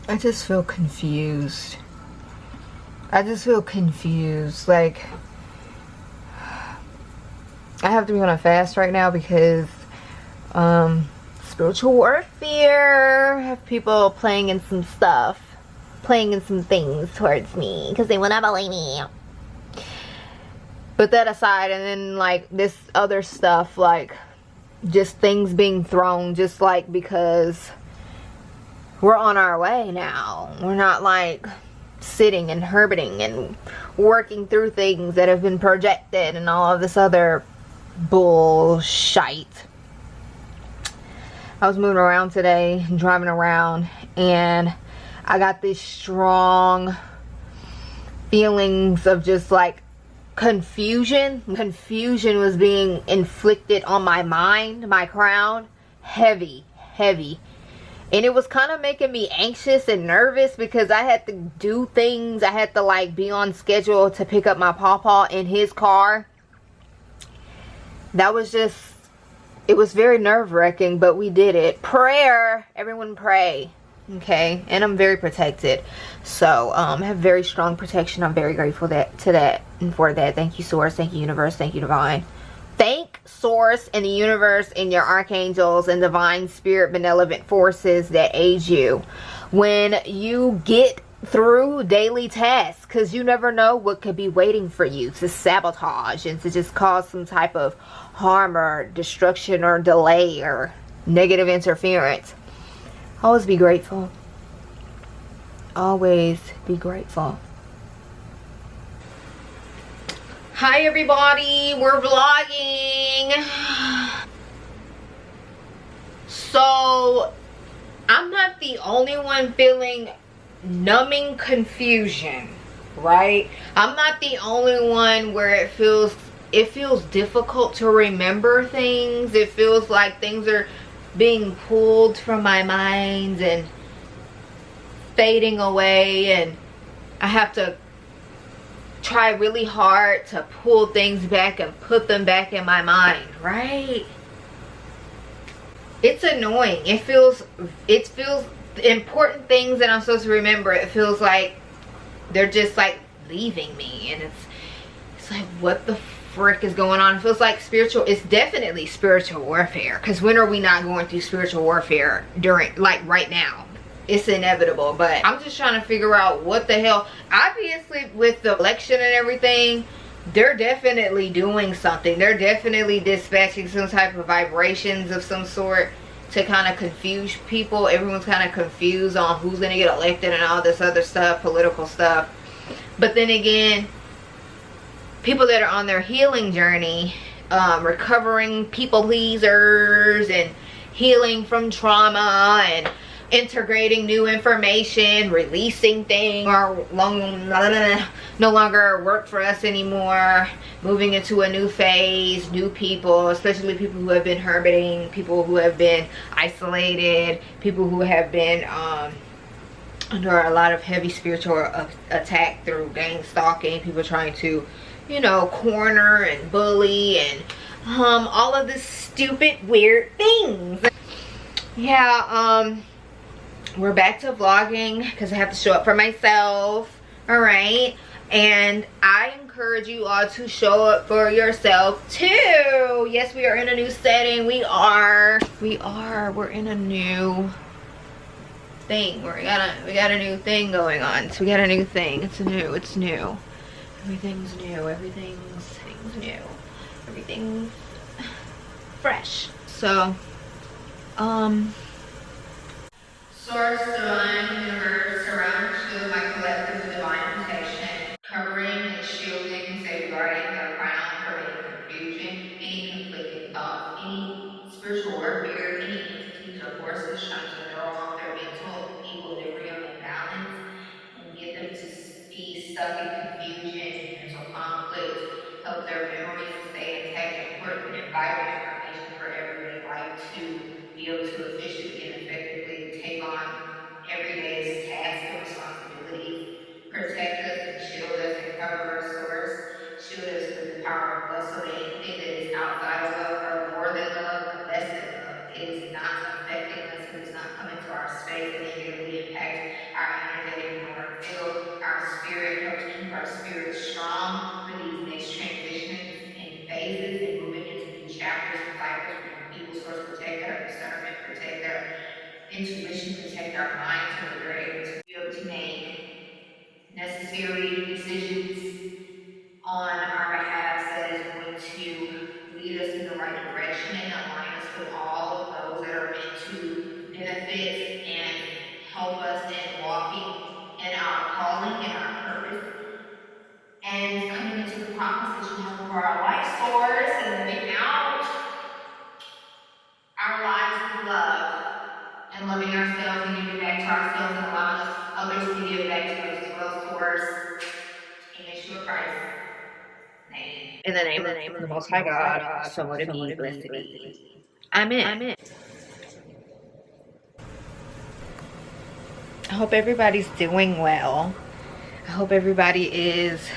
I just feel confused. I just feel confused. Like, I have to be on a fast right now because spiritual warfare. I have people playing in some stuff, playing in some things towards me because they want to bully me. But that aside, and then like this other stuff, like just things being thrown, just like because we're on our way now. We're not like sitting and herbiting and working through things that have been projected and all of this other bullshit. I was moving around today, driving around, and I got these strong feelings of just like confusion. Confusion was being inflicted on my mind, my crown, heavy. And it was kind of making me anxious and nervous because I had to do things. I had to like be on schedule to pick up my pawpaw in his car. That was just, it was very nerve-wracking, but we did it. Prayer, everyone pray, okay? And I'm very protected, so I have very strong protection. I'm very grateful to that and for that. Thank you, Source. Thank you, Universe. Thank you, Divine. Thank Source and the universe and your archangels and divine spirit benevolent forces that aid you when you get through daily tasks, because you never know what could be waiting for you to sabotage and to just cause some type of harm or destruction or delay or negative interference. Always be grateful. Always be grateful. Hi everybody, we're vlogging. So I'm not the only one feeling numbing confusion, right? I'm not the only one where it feels difficult to remember things. It feels like things are being pulled from my mind and fading away, and I have to try really hard to pull things back and put them back in my mind, right? It's annoying. It feels important things that I'm supposed to remember, it feels like they're just like leaving me, and it's like, what the frick is going on? It feels like it's definitely spiritual warfare, because when are we not going through spiritual warfare during, like, right now? It's inevitable. But I'm just trying to figure out what the hell. Obviously with the election and everything, they're definitely doing something. They're definitely dispatching some type of vibrations of some sort to kind of confuse people. Everyone's kind of confused on who's going to get elected and all this other stuff, political stuff. But then again, people that are on their healing journey, recovering people pleasers and healing from trauma and integrating new information, releasing things or no longer work for us anymore, moving into a new phase, new people, especially people who have been hermiting, people who have been isolated, people who have been under a lot of heavy spiritual attack through gang stalking, people trying to, you know, corner and bully and all of this stupid weird things. Yeah, we're back to vlogging because I have to show up for myself. All right, and I encourage you all to show up for yourself too. Yes, we are in a new setting. We're in a new thing. We got a new thing going on. So we got a new thing. It's new. Everything's new. Everything's new. Everything's fresh. So Source, divine, universe, surround you with my collective divine protection, covering and shielding and safeguarding your crown from any confusion, any conflicting thoughts, any spiritual warfare, any entities or forces trying to throw off their mental equilibrium and balance and get them to be stuck in confusion and mental conflict. Help their memories to stay intact, important and vital information for everyday life to be able to efficiently and effectively take on everyday's tasks and responsibilities. Protect us and shield us and cover us, Source. Shield us with the power of love, so that anything that is outside of love or more than love or less than love, it is not affecting us. It does not come into our space and negatively impact necessary decisions on our behalf that is going to lead us in the right direction and align us with all of those that are meant to benefit and help us in walking in our calling and our purpose, and coming into the promise that you have for our life source and living out our lives with love and loving ourselves and giving back to ourselves and allowing us others to give back to us as well, source. In Yeshua Christ. In the name of the Most High God, so would it be, blessed be. Amen. I hope everybody's doing well. I hope everybody is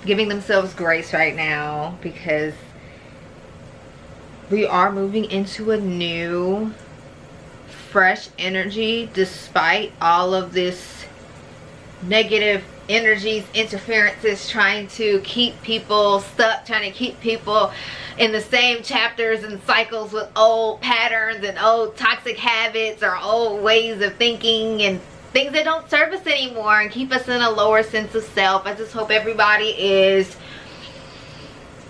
giving themselves grace right now, because we are moving into a new, fresh energy despite all of this negative energies, interferences, trying to keep people stuck, trying to keep people in the same chapters and cycles with old patterns and old toxic habits or old ways of thinking and things that don't serve us anymore and keep us in a lower sense of self. I just hope everybody is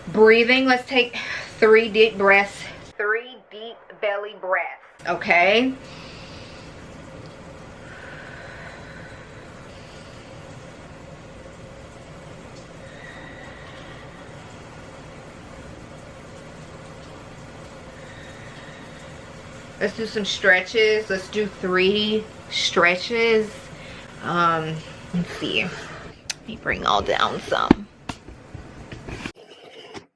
breathing. Let's take 3 deep breaths, 3 deep belly breaths, okay? Let's do some stretches. Let's do 3 stretches. Let's see. Let me bring all down some.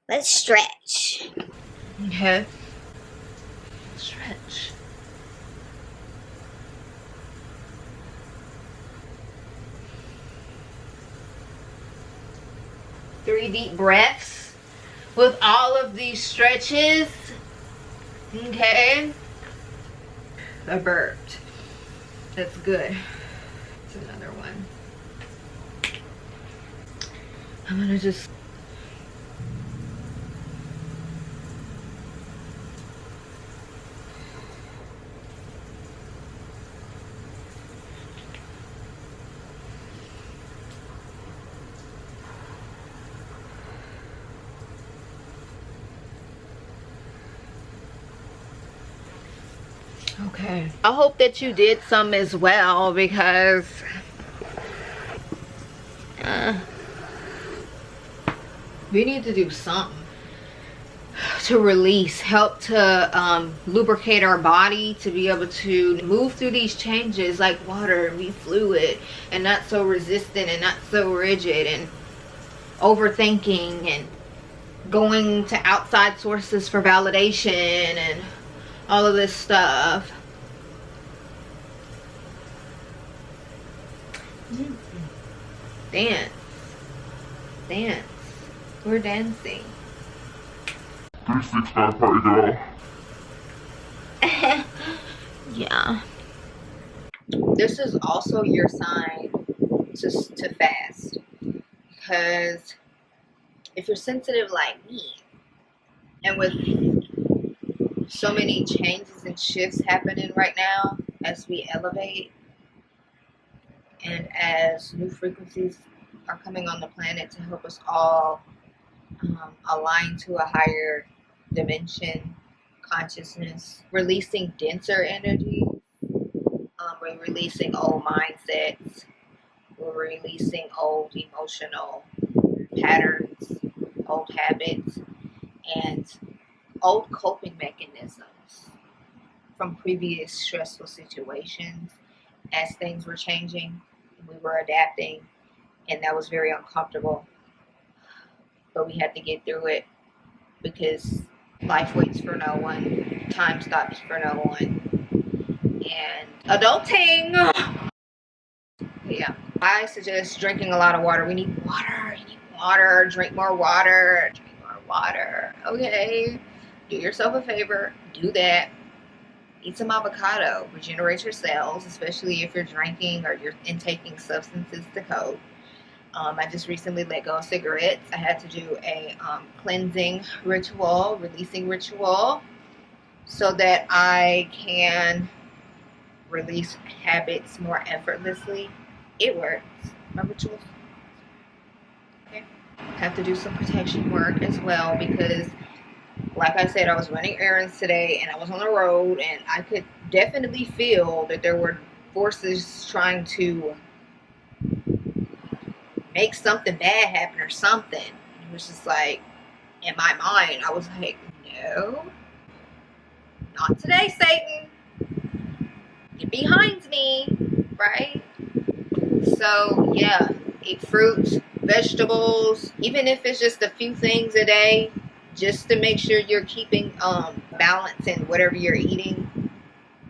Let's stretch. Okay. Stretch. Three deep breaths with all of these stretches. Okay. I burped. That's good. That's another one. I'm gonna just okay. I hope that you did some as well, because we need to do something to release, help to lubricate our body to be able to move through these changes like water and be fluid and not so resistant and not so rigid and overthinking and going to outside sources for validation and all of this stuff. Dance. Dance. We're dancing. 3-6 got a party girl. Yeah. This is also your sign to fast. Because if you're sensitive like me, and with so many changes and shifts happening right now as we elevate and as new frequencies are coming on the planet to help us all align to a higher dimension, consciousness, releasing denser energy. We're releasing old mindsets. We're releasing old emotional patterns, old habits, and old coping mechanisms from previous stressful situations. As things were changing, we were adapting, and that was very uncomfortable. But we had to get through it, because life waits for no one, time stops for no one, and adulting. Yeah, I suggest drinking a lot of water. We need water. You need water. Drink more water. Drink more water. Okay, do yourself a favor. Do that. Eat some avocado. Regenerate your cells, especially if you're drinking or you're intaking substances to cope. I just recently let go of cigarettes. I had to do a cleansing ritual, releasing ritual, so that I can release habits more effortlessly. It works. My rituals Okay. Have to do some protection work as well because, like I said, I was running errands today and I was on the road and I could definitely feel that there were forces trying to make something bad happen or something. It was just like, in my mind, I was like, no, not today, Satan. Get behind me, right? So, yeah, eat fruits, vegetables, even if it's just a few things a day, just to make sure you're keeping balance in whatever you're eating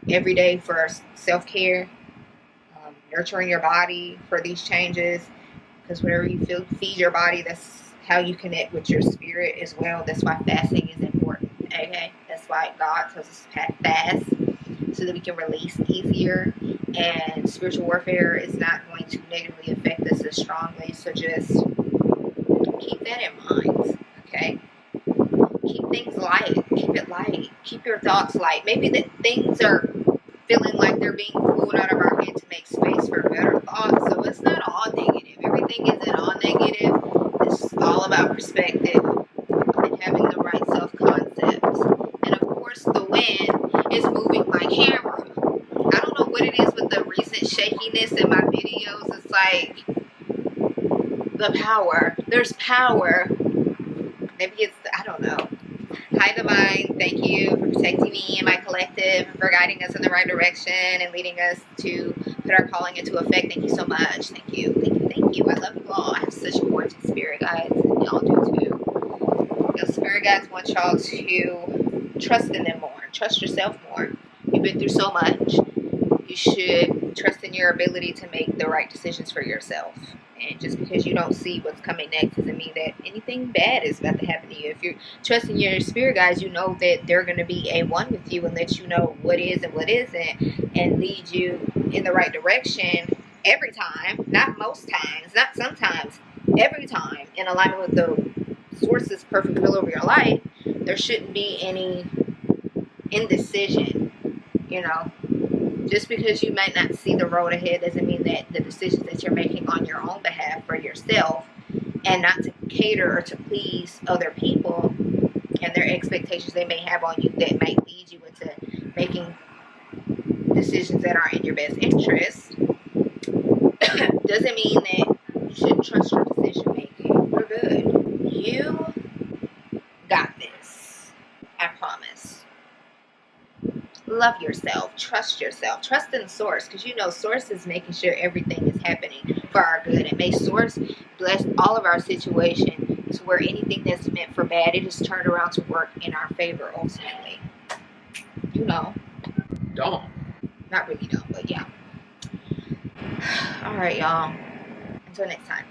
every day for self-care, nurturing your body for these changes, because whatever you feed your body, that's how you connect with your spirit as well. That's why fasting is important, okay? That's why God tells us to fast, so that we can release easier, and spiritual warfare is not going to negatively affect us as strongly. So just keep that in mind, okay? Keep things light. Keep it light. Keep your thoughts light. Maybe that things are feeling like they're being pulled out of our head to make space for better thoughts. So it's not all negative. Everything isn't all negative. It's all about perspective and having the right self-concept. And of course, the wind is moving my camera. I don't know what it is with the recent shakiness in my videos. It's like the power. There's power. Maybe it's, I don't know. Hi, Divine. Thank you for protecting me and my collective, for guiding us in the right direction and leading us to put our calling into effect. Thank you so much. Thank you. Thank you. Thank you. I love you all. I have such gorgeous spirit guides, and y'all do too. Your spirit guides want y'all to trust in them more. Trust yourself more. You've been through so much. You should trust in your ability to make the right decisions for yourself. And just because you don't see what's coming next doesn't mean that anything bad is about to happen to you. If you're trusting your spirit guides, you know that they're going to be a one with you and let you know what is and what isn't, and lead you in the right direction every time. Not most times, not sometimes, every time, in alignment with the source's perfect will over your life. There shouldn't be any indecision, you know. Just because you might not see the road ahead doesn't mean that the decisions that you're making on your own behalf for yourself, and not to cater or to please other people and their expectations they may have on you, that might lead you into making decisions that are in your best interest, doesn't mean that you shouldn't trust your decision making. We're good. You got this. I promise. Love yourself. Trust yourself. Trust in source, because you know source is making sure everything is happening for our good. And may source bless all of our situation to where anything that's meant for bad, it is turned around to work in our favor ultimately. You know. Don't. Not really don't, but yeah. All right, y'all. Until next time.